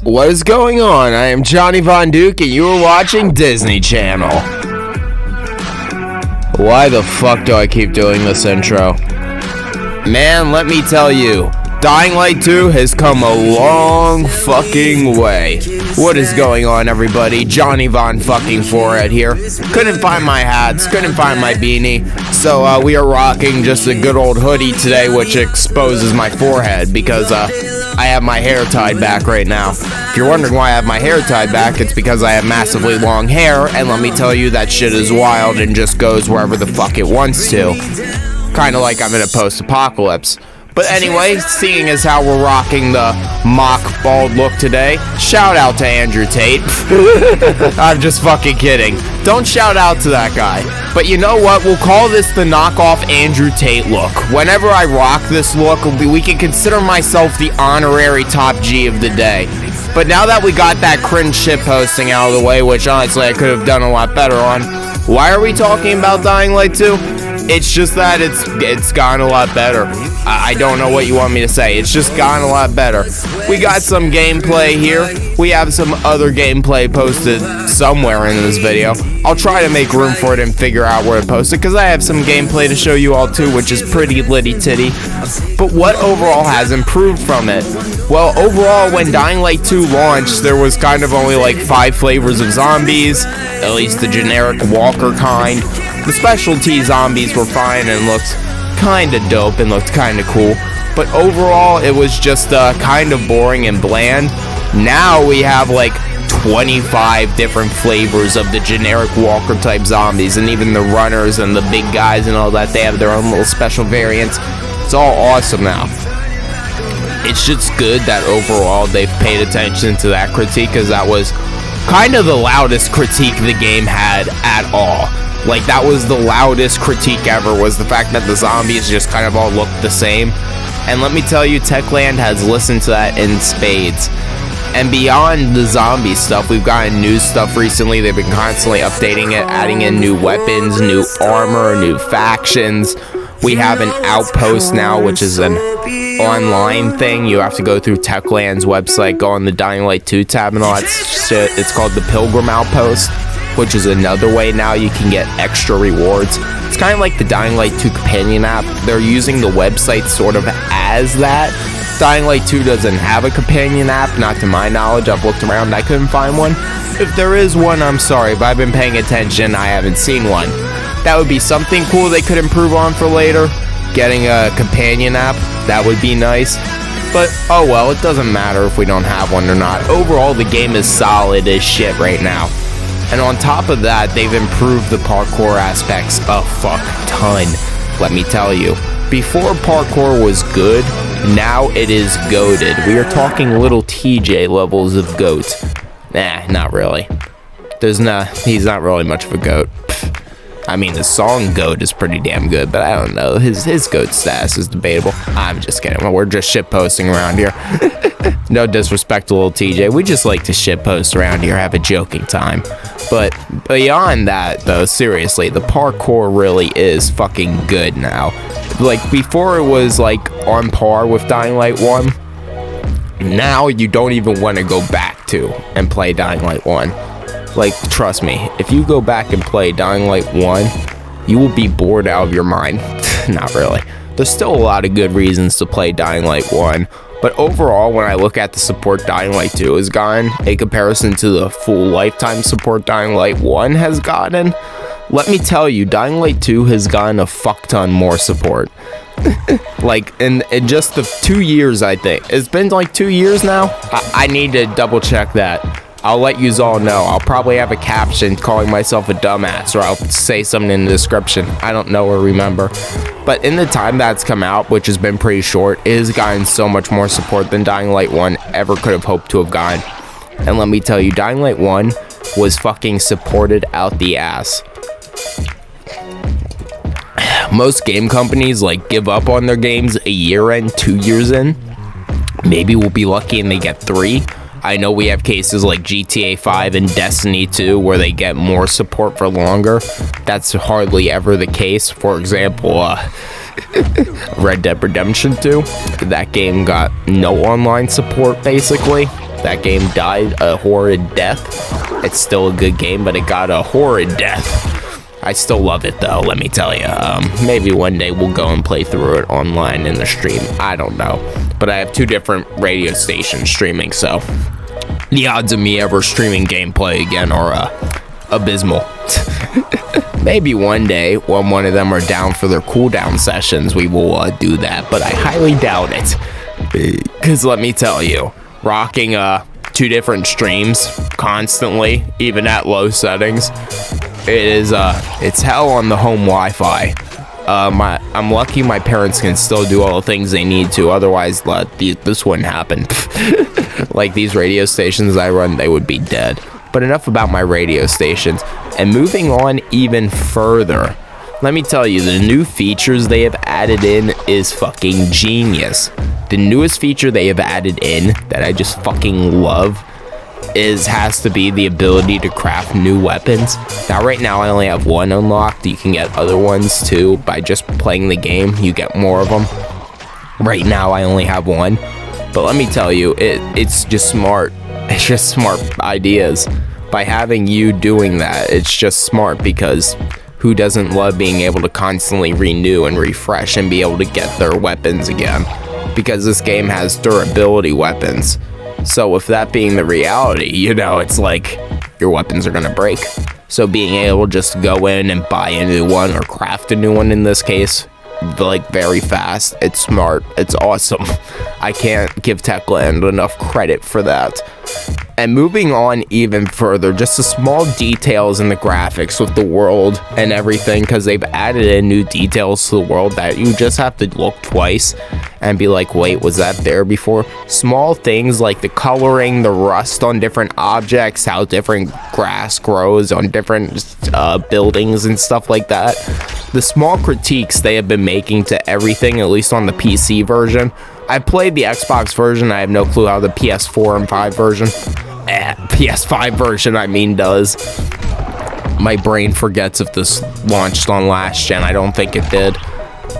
What is going on? I am Johnny Von Duke and you are watching Disney Channel. Why the fuck do I keep doing this intro? Man, let me tell you, Dying Light 2 has come a long fucking way. What is going on, everybody? Johnny Von fucking Forehead here. Couldn't find my hats, couldn't find my beanie, so we are rocking just a good old hoodie today, which exposes my forehead because I have my hair tied back right now. If you're wondering why I have my hair tied back, it's because I have massively long hair, and let me tell you, that shit is wild and just goes wherever the fuck it wants to. Kinda like I'm in a post-apocalypse. But anyway, seeing as how we're rocking the mock bald look today, shout out to Andrew Tate. I'm just fucking kidding. Don't shout out to that guy. But you know what? We'll call this the knockoff Andrew Tate look. Whenever I rock this look, we can consider myself the honorary top G of the day. But now that we got that cringe shit posting out of the way, which honestly I could have done a lot better on, why are we talking about Dying Light 2? It's just that it's gotten a lot better. I don't know what you want me to say. It's just gotten a lot better. We got some gameplay here. We have some other gameplay posted somewhere in this video. I'll try to make room for it and figure out where to post it, because I have some gameplay to show you all too, which is pretty litty titty. But what overall has improved from it? Well, overall, when Dying Light 2 launched, there was kind of only like 5 flavors of zombies, at least the generic walker kind. The specialty zombies were fine and looked kinda dope and looked kinda cool, but overall it was just kind of boring and bland. Now we have like 25 different flavors of the generic walker type zombies, and even the runners and the big guys and all that, they have their own little special variants. It's all awesome now. It's just good that overall they've paid attention to that critique, because that was kind of the loudest critique the game had at all. Like, that was the loudest critique ever, was the fact that the zombies just kind of all looked the same. And let me tell you, Techland has listened to that in spades. And beyond the zombie stuff, we've gotten new stuff recently. They've been constantly updating it, adding in new weapons, new armor, new factions. We have an outpost now, which is an online thing. You have to go through Techland's website, go on the Dying Light 2 tab and all that shit. It's called the Pilgrim Outpost, which is another way now you can get extra rewards. It's kind of like the Dying Light 2 companion app. They're using the website sort of as that. Dying Light 2 doesn't have a companion app, not to my knowledge. I've looked around, I couldn't find one. If there is one, I'm sorry, but I've been paying attention, I haven't seen one. That would be something cool they could improve on for later. Getting a companion app, that would be nice. But, oh well, it doesn't matter if we don't have one or not. Overall, the game is solid as shit right now. And on top of that, they've improved the parkour aspects a fuck ton, let me tell you. Before, parkour was good, now it is goated. We are talking little TJ levels of goat. Nah, not really. He's not really much of a goat. I mean, the song GOAT is pretty damn good, but I don't know. His GOAT status is debatable. I'm just kidding. We're just shitposting around here. No disrespect to little TJ. We just like to shitpost around here, have a joking time. But beyond that, though, seriously, the parkour really is fucking good now. Like, before it was, like, on par with Dying Light 1. Now you don't even want to go back to and play Dying Light 1. Like, trust me, if you go back and play Dying Light 1, you will be bored out of your mind. Not really. There's still a lot of good reasons to play Dying Light 1, but overall, when I look at the support Dying Light 2 has gotten, in comparison to the full lifetime support Dying Light 1 has gotten, let me tell you, Dying Light 2 has gotten a fuck ton more support. Like, in just the 2 years, I think. It's been like 2 years now? I need to double check that. I'll let you all know. I'll probably have a caption calling myself a dumbass, or I'll say something in the description. I don't know or remember. But in the time that's come out, which has been pretty short, it has gotten so much more support than Dying Light 1 ever could have hoped to have gotten. And let me tell you, Dying Light 1 was fucking supported out the ass. Most game companies like give up on their games a year in, 2 years in. Maybe we'll be lucky and they get 3. I know we have cases like GTA 5 and Destiny 2 where they get more support for longer. That's hardly ever the case. For example, Red Dead Redemption 2, that game got no online support basically. That game died a horrid death. It's still a good game, but it got a horrid death. I still love it though, let me tell you. Maybe one day we'll go and play through it online in the stream. I don't know. But I have 2 different radio stations streaming, so the odds of me ever streaming gameplay again are abysmal. Maybe one day when one of them are down for their cooldown sessions, we will do that, but I highly doubt it. Because let me tell you, rocking 2 different streams constantly, even at low settings, it's hell on the home Wi-Fi. I'm lucky my parents can still do all the things they need to, otherwise this wouldn't happen. Like these radio stations I run, they would be dead. But enough about my radio stations, and moving on even further, let me tell you, the new features they have added in is fucking genius. The newest feature they have added in that I just fucking love has to be the ability to craft new weapons. Now right now I only have 1 unlocked. You can get other ones too by just playing the game. You get more of them. Right now I only have 1, but let me tell you, it's just smart. It's just smart ideas. By having you doing that, it's just smart, because who doesn't love being able to constantly renew and refresh and be able to get their weapons again? Because this game has durability weapons. So with that being the reality, you know, it's like your weapons are gonna break. So being able to just go in and buy a new one, or craft a new one in this case, like very fast, it's smart, it's awesome. I can't give Techland enough credit for that. And moving on even further, just the small details in the graphics with the world and everything, because they've added in new details to the world that you just have to look twice and be like, wait, was that there before? Small things like the coloring, the rust on different objects, how different grass grows on different buildings and stuff like that. The small critiques they have been making to everything, at least on the PC version. I played the Xbox version. I have no clue how the PS4 and 5 version, PS5 version, I mean, does. My brain forgets if this launched on last gen. I don't think it did.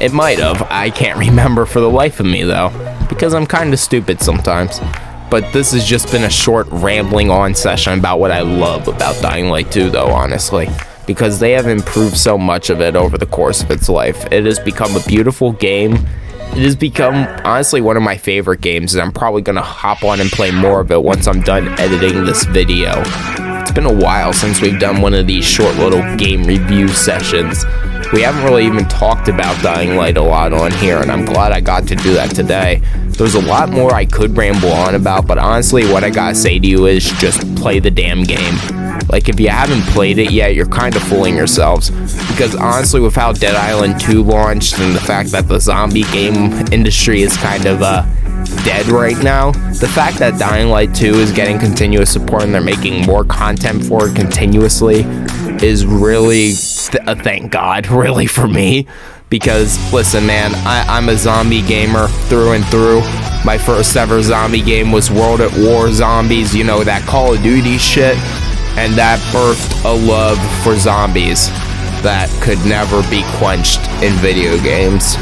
It might have. I can't remember for the life of me, though, because I'm kind of stupid sometimes. But this has just been a short rambling on session about what I love about Dying Light 2, though, honestly, because they have improved so much of it over the course of its life. It has become a beautiful game. It has become, honestly, one of my favorite games, and I'm probably going to hop on and play more of it once I'm done editing this video. It's been a while since we've done one of these short little game review sessions. We haven't really even talked about Dying Light a lot on here, and I'm glad I got to do that today. There's a lot more I could ramble on about, but honestly, what I gotta say to you is just play the damn game. Like, if you haven't played it yet, you're kind of fooling yourselves. Because honestly, with how Dead Island 2 launched and the fact that the zombie game industry is kind of dead right now, the fact that Dying Light 2 is getting continuous support and they're making more content for it continuously is really a thank God, really, for me. Because, listen, man, I'm a zombie gamer through and through. My first ever zombie game was World at War Zombies, you know, that Call of Duty shit. And that birthed a love for zombies that could never be quenched in video games.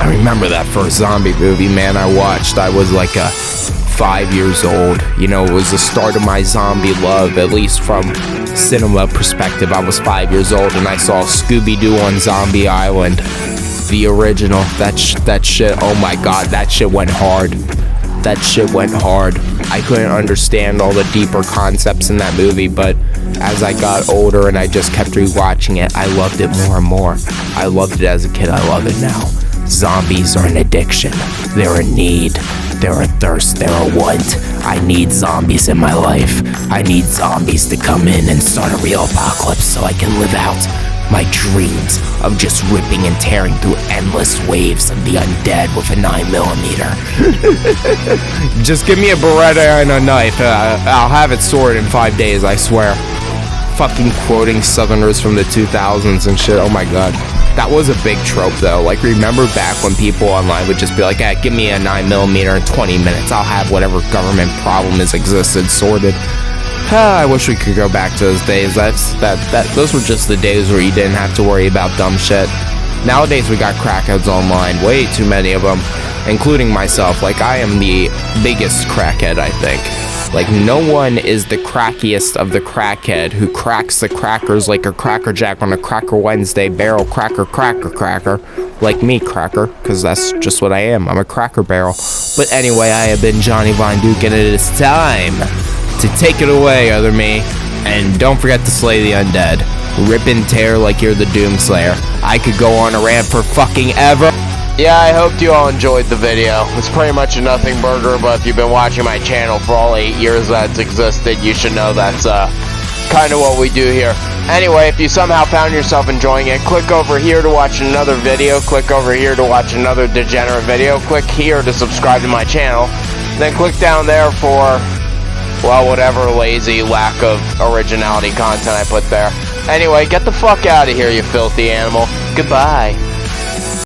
I remember that first zombie movie, man, I watched. I was like 5 years old. You know, it was the start of my zombie love, at least from cinema perspective. I was 5 years old and I saw Scooby-Doo on Zombie Island. The original. That shit, oh my god, that shit went hard. That shit went hard. I couldn't understand all the deeper concepts in that movie, but as I got older and I just kept rewatching it, I loved it more and more. I loved it as a kid, I love it now. Zombies are an addiction. They're a need. They're a thirst. They're a want. I need zombies in my life. I need zombies to come in and start a real apocalypse so I can live out my dreams of just ripping and tearing through endless waves of the undead with a 9mm. Just give me a Beretta and a knife. I'll have it sorted in 5 days, I swear. Fucking quoting Southerners from the 2000s and shit. Oh my god. That was a big trope, though. Like, remember back when people online would just be like, hey, give me a 9mm in 20 minutes. I'll have whatever government problem has existed sorted. I wish we could go back to those days. Those were just the days where you didn't have to worry about dumb shit. Nowadays we got crackheads online, way too many of them, including myself. Like, I am the biggest crackhead, I think. Like, no one is the crackiest of the crackhead who cracks the crackers like a Cracker Jack on a Cracker Wednesday barrel cracker like me, Cracker, because that's just what I am. I'm a Cracker Barrel. But anyway, I have been Johnny Von Duke, and it is time to take it away, other me. And don't forget to slay the undead. Rip and tear like you're the Doomslayer. I could go on a rant for fucking ever. Yeah, I hope you all enjoyed the video. It's pretty much a nothing burger, but if you've been watching my channel for all 8 years that it's existed, you should know that's kind of what we do here. Anyway, if you somehow found yourself enjoying it, click over here to watch another video, click over here to watch another degenerate video, click here to subscribe to my channel, then click down there for, well, whatever lazy lack of originality content I put there. Anyway, get the fuck out of here, you filthy animal. Goodbye.